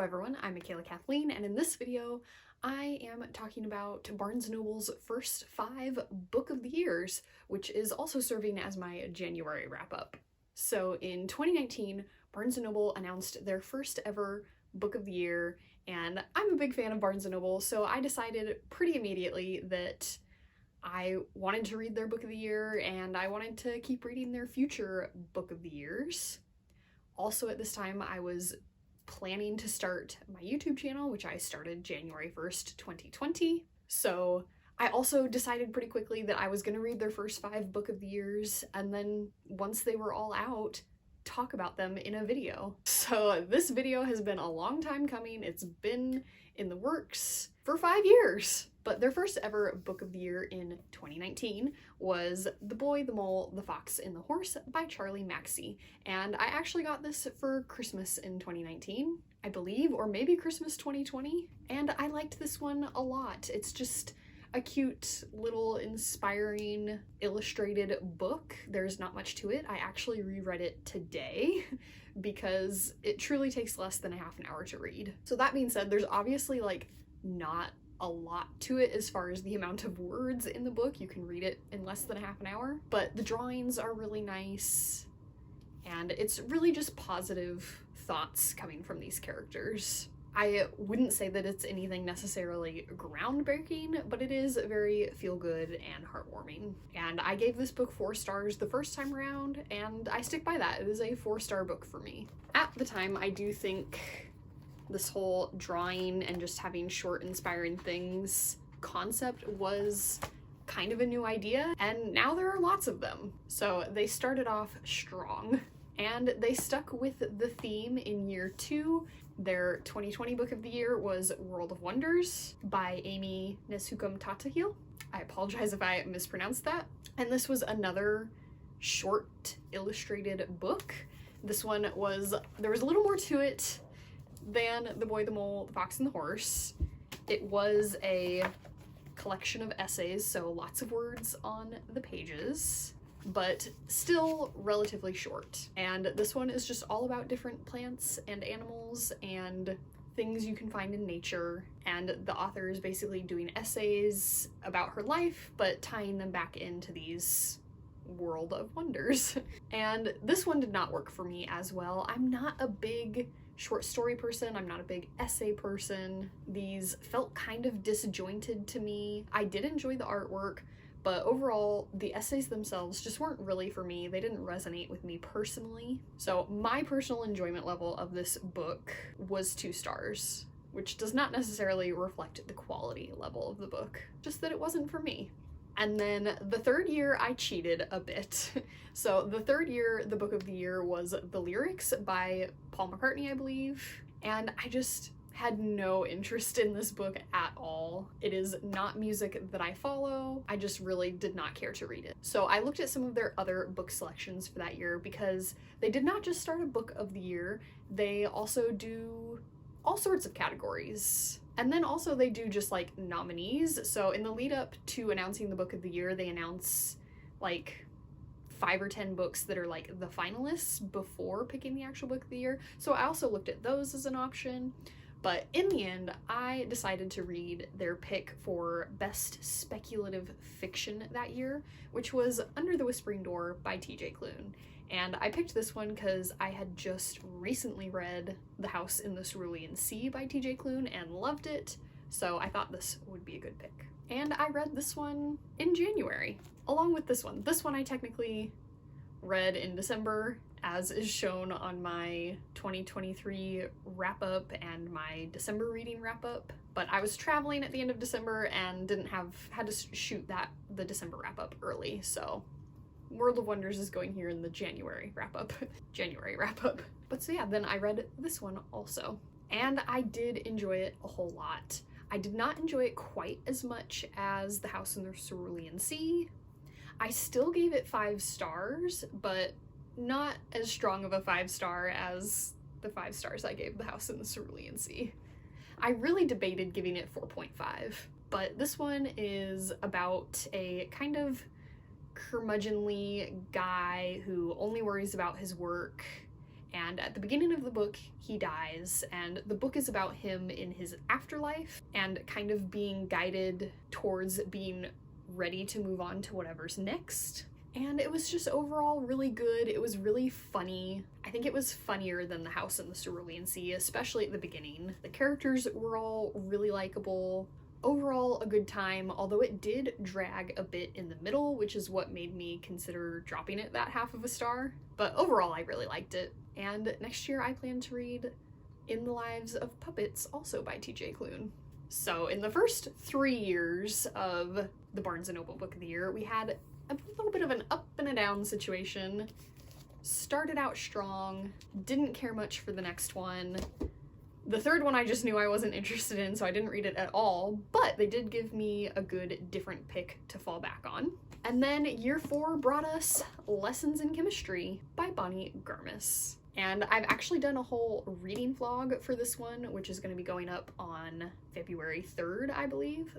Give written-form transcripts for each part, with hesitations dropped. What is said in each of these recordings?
Hello everyone, I'm Michaela Kathleen, and in this video I am talking about Barnes & Noble's first 5 Book of the Years, which is also serving as my January wrap-up. So in 2019, Barnes & Noble announced their first ever Book of the Year, and I'm a big fan of Barnes & Noble, so I decided pretty immediately that I wanted to read their Book of the Year and I wanted to keep reading their future Book of the Years. Also at this time, I was planning to start my YouTube channel, which I started January 1st, 2020. So I also decided pretty quickly that I was going to read their first 5 Book of the Years, and then once they were all out, talk about them in a video. So this video has been a long time coming. It's been in the works for 5 years. But their first ever Book of the Year in 2019 was The Boy, the Mole, the Fox, and the Horse by Charlie Mackesy. And I actually got this for Christmas in 2019, I believe, or maybe Christmas 2020. And I liked this one a lot. It's just a cute little inspiring illustrated book. There's not much to it. I actually reread it today because it truly takes less than a half an hour to read. So that being said, there's obviously not a lot to it as far as the amount of words in the book. You can read it in less than a half an hour, but the drawings are really nice and it's really just positive thoughts coming from these characters. I wouldn't say that it's anything necessarily groundbreaking, but it is very feel-good and heartwarming. And I gave this book 4 stars the first time around, and I stick by that. It is a 4-star book for me. At the time, I do think this whole drawing and just having short, inspiring things concept was kind of a new idea, and now there are lots of them. So they started off strong, and they stuck with the theme in year 2. Their 2020 Book of the Year was World of Wonders by Amy Nesukum Tatahil. I apologize if I mispronounced that. And this was another short illustrated book. This one there was a little more to it than The Boy, the Mole, the Fox, and the Horse. It was a collection of essays, so lots of words on the pages, but still relatively short. And this one is just all about different plants and animals and things you can find in nature, and the author is basically doing essays about her life, but tying them back into these world of wonders. And this one did not work for me as well. I'm not a big short story person. I'm not a big essay person. These felt kind of disjointed to me. I did enjoy the artwork, but overall, the essays themselves just weren't really for me. They didn't resonate with me personally. So my personal enjoyment level of this book was 2 stars, which does not necessarily reflect the quality level of the book, just that it wasn't for me. And then the third year, I cheated a bit. So the third year, the Book of the Year was The Lyrics by Paul McCartney, I believe. And I just had no interest in this book at all. It is not music that I follow. I just really did not care to read it. So I looked at some of their other book selections for that year because they did not just start a Book of the Year, they also do all sorts of categories. And then also they do just nominees. So in the lead up to announcing the Book of the Year, they announce 5 or 10 books that are the finalists before picking the actual Book of the Year. So I also looked at those as an option. But in the end, I decided to read their pick for Best Speculative Fiction that year, which was Under the Whispering Door by T.J. Klune. And I picked this one because I had just recently read The House in the Cerulean Sea by T.J. Klune and loved it, so I thought this would be a good pick. And I read this one in January, along with this one. This one I technically read in December, as is shown on my 2023 wrap-up and my December reading wrap-up, but I was traveling at the end of December and had to shoot the December wrap-up early, so World of Wonders is going here in the January wrap-up. But so yeah, then I read this one also, and I did enjoy it a whole lot. I did not enjoy it quite as much as The House in the Cerulean Sea. I still gave it 5 stars, but not as strong of a 5-star as the 5 stars I gave The House in the Cerulean Sea. I really debated giving it 4.5, but this one is about a kind of curmudgeonly guy who only worries about his work And at the beginning of the book, he dies, and the book is about him in his afterlife and kind of being guided towards being ready to move on to whatever's next. And it was just overall really good. It was really funny. I think it was funnier than The House in the Cerulean Sea, especially at the beginning. The characters were all really likable. Overall, a good time, although it did drag a bit in the middle, which is what made me consider dropping it that half of a star. But overall, I really liked it. And next year, I plan to read In the Lives of Puppets, also by TJ Klune. So in the first 3 years of the Barnes & Noble Book of the Year, we had a little bit of an up and a down situation. Started out strong, didn't care much for the next one. The third one I just knew I wasn't interested in, so I didn't read it at all, but they did give me a good different pick to fall back on. And then year 4 brought us Lessons in Chemistry by Bonnie Garmus. And I've actually done a whole reading vlog for this one, which is going to be going up on February 3rd, I believe.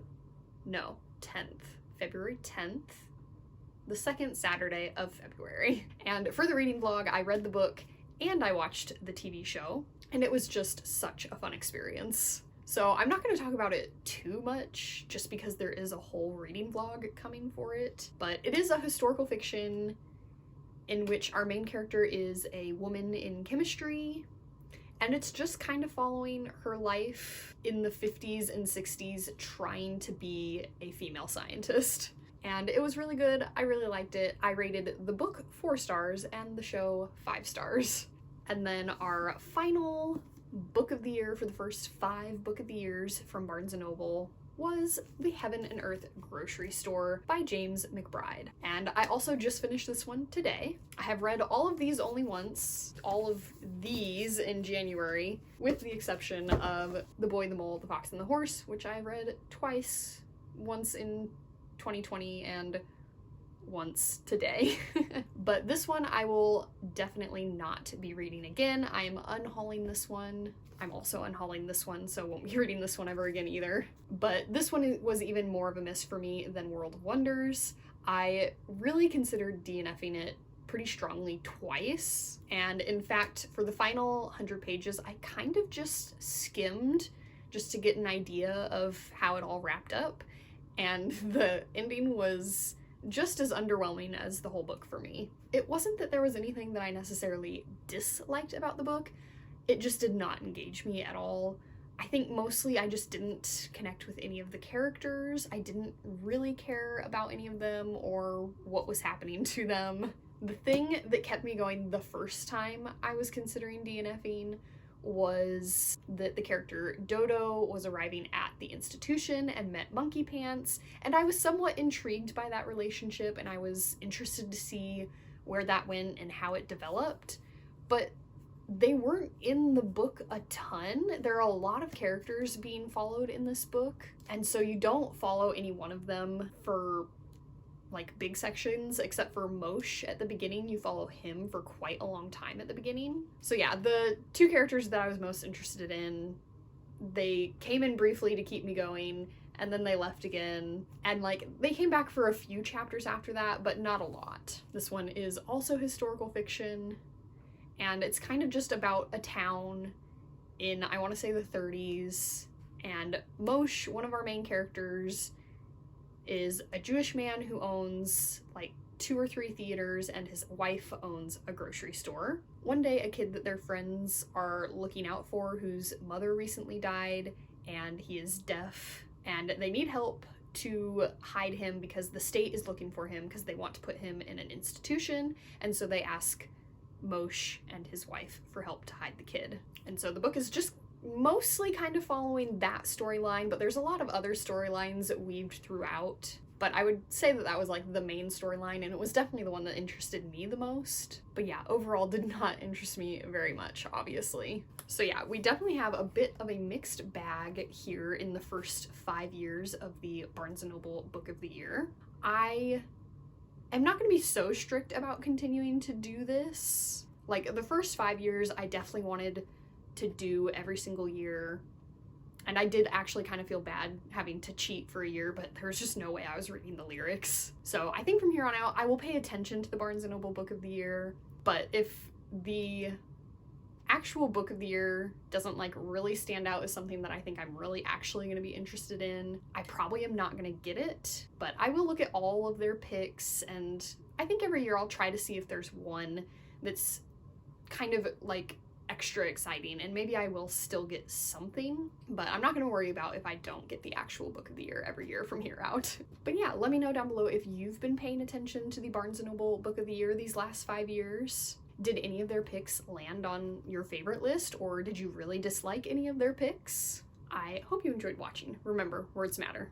No, 10th. February 10th. The second Saturday of February. And for the reading vlog, I read the book and I watched the TV show, and it was just such a fun experience. So I'm not going to talk about it too much, just because there is a whole reading vlog coming for it, but it is a historical fiction in which our main character is a woman in chemistry, and it's just kind of following her life in the 50s and 60s trying to be a female scientist. And it was really good. I really liked it. I rated the book 4 stars and the show 5 stars. And then our final book of the year for the first 5 book of the years from Barnes & Noble was The Heaven and Earth Grocery Store by James McBride. And I also just finished this one today. I have read all of these only once, all of these in January, with the exception of The Boy, the Mole, the Fox, and the Horse, which I read twice, once in 2020 and once today. But this one I will definitely not be reading again. I am unhauling this one. I'm also unhauling this one, so won't be reading this one ever again either. But this one was even more of a miss for me than World of Wonders. I really considered DNFing it pretty strongly twice, and in fact for the final 100 pages I kind of just skimmed just to get an idea of how it all wrapped up, and the ending was just as underwhelming as the whole book for me. It wasn't that there was anything that I necessarily disliked about the book, it just did not engage me at all. I think mostly I just didn't connect with any of the characters. I didn't really care about any of them or what was happening to them. The thing that kept me going the first time I was considering DNFing was that the character Dodo was arriving at the institution and met Monkey Pants, and I was somewhat intrigued by that relationship and I was interested to see where that went and how it developed, but they weren't in the book a ton. There are a lot of characters being followed in this book, and so you don't follow any one of them for like big sections, except for Moshe at the beginning. You follow him for quite a long time at the beginning. So yeah, the 2 characters that I was most interested in, they came in briefly to keep me going, and then they left again, and like they came back for a few chapters after that, but not a lot. This one is also historical fiction, and it's kind of just about a town in, I want to say, the 30s, and Moshe, one of our main characters, is a Jewish man who owns like 2 or 3 theaters, and his wife owns a grocery store. One day, a kid that their friends are looking out for, whose mother recently died, and he is deaf, and they need help to hide him because the state is looking for him because they want to put him in an institution, and so they ask Moshe and his wife for help to hide the kid. And so the book is just mostly kind of following that storyline, but there's a lot of other storylines weaved throughout. But I would say that that was like the main storyline, and it was definitely the one that interested me the most. But yeah, overall did not interest me very much, obviously. So yeah, we definitely have a bit of a mixed bag here in the first 5 years of the Barnes & Noble Book of the Year. I am not going to be so strict about continuing to do this. Like, the first 5 years, I definitely wanted to do every single year, and I did actually kind of feel bad having to cheat for a year, but there was just no way I was reading the lyrics. So I think from here on out I will pay attention to the Barnes & Noble Book of the Year, but if the actual book of the year doesn't like really stand out as something that I think I'm really actually going to be interested in. I probably am not going to get it, but I will look at all of their picks, and I think every year I'll try to see if there's one that's kind of like extra exciting, and maybe I will still get something, but I'm not going to worry about if I don't get the actual book of the year every year from here out. But yeah, let me know down below if you've been paying attention to the Barnes & Noble book of the year these last 5 years. Did any of their picks land on your favorite list, or did you really dislike any of their picks? I hope you enjoyed watching. Remember, words matter.